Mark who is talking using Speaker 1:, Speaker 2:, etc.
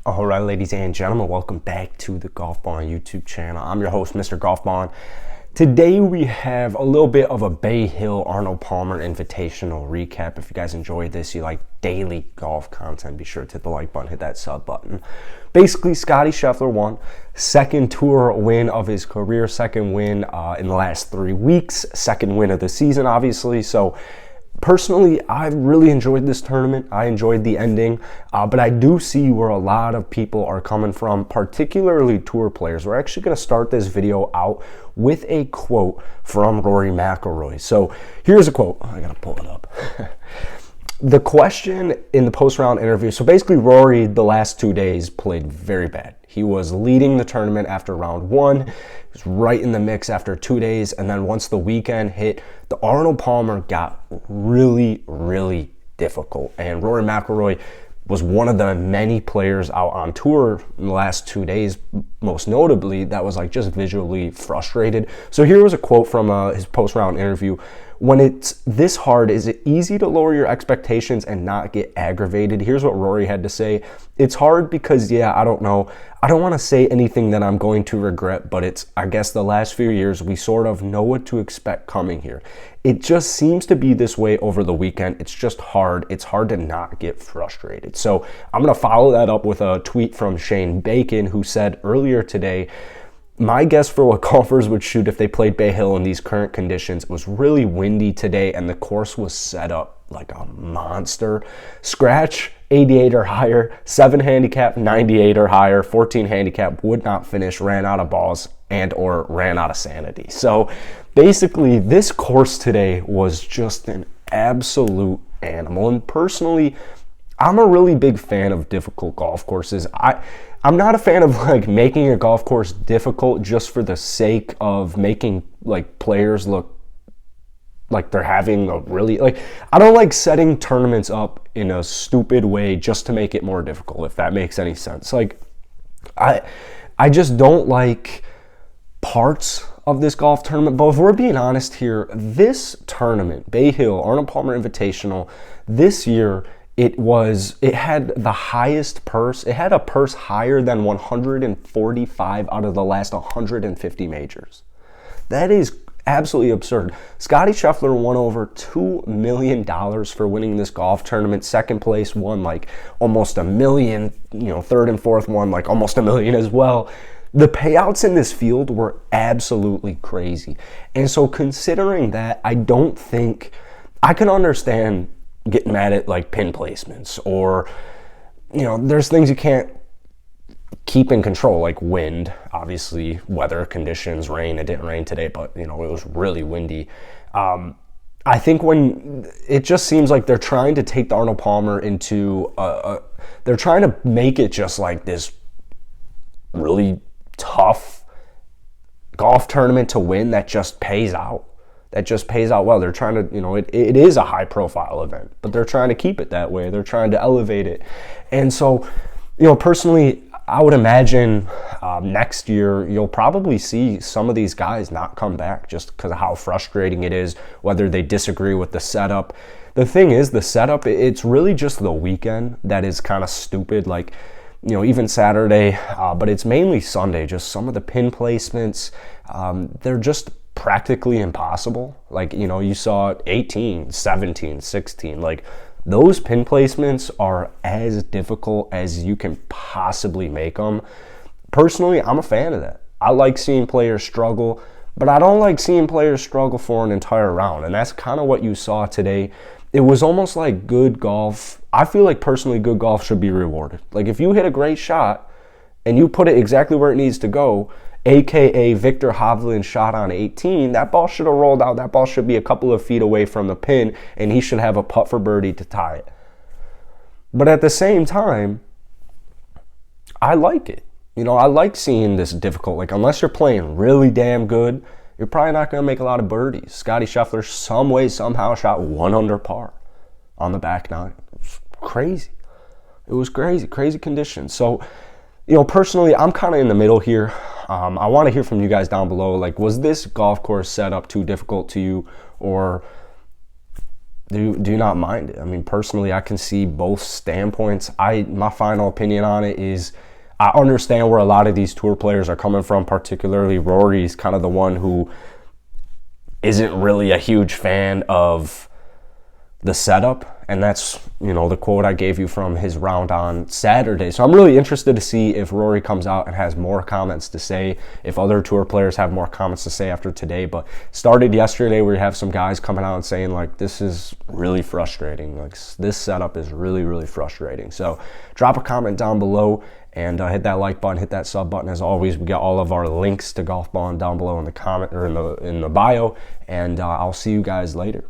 Speaker 1: All right, ladies and gentlemen, welcome back to the Golfballing YouTube channel. I'm your host, Mr. Golfballing. Today we have a little bit of a Bay Hill Arnold Palmer Invitational recap. If you guys enjoyed this, you like daily golf content, be sure to hit the like button, hit that sub button. Basically, Scottie Scheffler won, second tour win of his career, second win in the last 3 weeks, second win of the season, obviously. So personally, I really enjoyed this tournament. I enjoyed the ending, but I do see where a lot of people are coming from, particularly tour players. We're actually going to start this video out with a quote from Rory Mcilroy. So here's a quote. I got to pull it up. The question in the post-round interview, so basically Rory the last 2 days played very bad. He was leading the tournament after round one. He was right in the mix after 2 days. And then once the weekend hit, the Arnold Palmer got really, really difficult. And Rory Mcilroy was one of the many players out on tour in the last 2 days, most notably, that was like just visually frustrated. So here was a quote from his post-round interview. When it's this hard, is it easy to lower your expectations and not get aggravated? Here's what Rory had to say. It's hard because, yeah, I don't know. I don't want to say anything that I'm going to regret, but it's, I guess, the last few years, we sort of know what to expect coming here. It just seems to be this way over the weekend. It's just hard. It's hard to not get frustrated. So I'm going to follow that up with a tweet from Shane Bacon, who said earlier today, my guess for what golfers would shoot if they played Bay Hill in these current conditions was really windy today, and the course was set up like a monster. Scratch, 88 or higher, 7 handicap, 98 or higher, 14 handicap, would not finish, ran out of balls, and or ran out of sanity. So basically, this course today was just an absolute animal. And personally, I'm a really big fan of difficult golf courses. I'm not a fan of like making a golf course difficult just for the sake of making like players look like they're having a really, like, I don't like setting tournaments up in a stupid way just to make it more difficult, if that makes any sense. Like, I just don't like parts of this golf tournament. But if we're being honest here, this tournament, Bay Hill Arnold Palmer Invitational, this year, it had the highest purse. It had a purse higher than 145 out of the last 150 majors. That is absolutely absurd. Scottie Scheffler won over $2 million for winning this golf tournament. Second place won like almost $1 million. Third and fourth won like almost $1 million as well. The payouts in this field were absolutely crazy. And so considering that, I don't think I can understand getting mad at like pin placements, or there's things you can't keep in control, like wind, obviously, weather conditions, rain. It didn't rain today, but it was really windy. I think when it just seems like they're trying to take the Arnold Palmer into they're trying to make it just like this really tough golf tournament to win that just pays out. Well. They're trying to, it is a high profile event, but they're trying to keep it that way. They're trying to elevate it. And so, personally, I would imagine next year you'll probably see some of these guys not come back just because of how frustrating it is, whether they disagree with the setup. The thing is, the setup, it's really just the weekend that is kind of stupid. Like, even Saturday, but it's mainly Sunday. Just some of the pin placements, they're just practically impossible. Like, you saw 18, 17, 16, like those pin placements are as difficult as you can possibly make them. Personally, I'm a fan of that. I like seeing players struggle, but I don't like seeing players struggle for an entire round. And that's kind of what you saw today. It was almost like good golf. I feel like personally good golf should be rewarded. Like if you hit a great shot and you put it exactly where it needs to go, AKA Victor Hovland's shot on 18, that ball should have rolled out. That ball should be a couple of feet away from the pin, and he should have a putt for birdie to tie it. But at the same time, I like it. I like seeing this difficult. Like, unless you're playing really damn good, you're probably not going to make a lot of birdies. Scottie Scheffler, some way, somehow, shot 1 under par on the back nine. It was crazy. It was crazy conditions. So, personally, I'm kind of in the middle here. I want to hear from you guys down below. Like, was this golf course set up too difficult to you? Or do not mind it. I mean, personally, I can see both standpoints. My final opinion on it is I understand where a lot of these tour players are coming from, particularly Rory's kind of the one who isn't really a huge fan of the setup, and that's, you know, the quote I gave you from his round on Saturday. So I'm really interested to see if Rory comes out and has more comments to say, if other tour players have more comments to say after today. But started yesterday where you have some guys coming out and saying, like, this is really frustrating. Like, this setup is really, really frustrating. So drop a comment down below and hit that like button, hit that sub button. As always, we got all of our links to Golfballing down below in the comment or in the bio, and I'll see you guys later.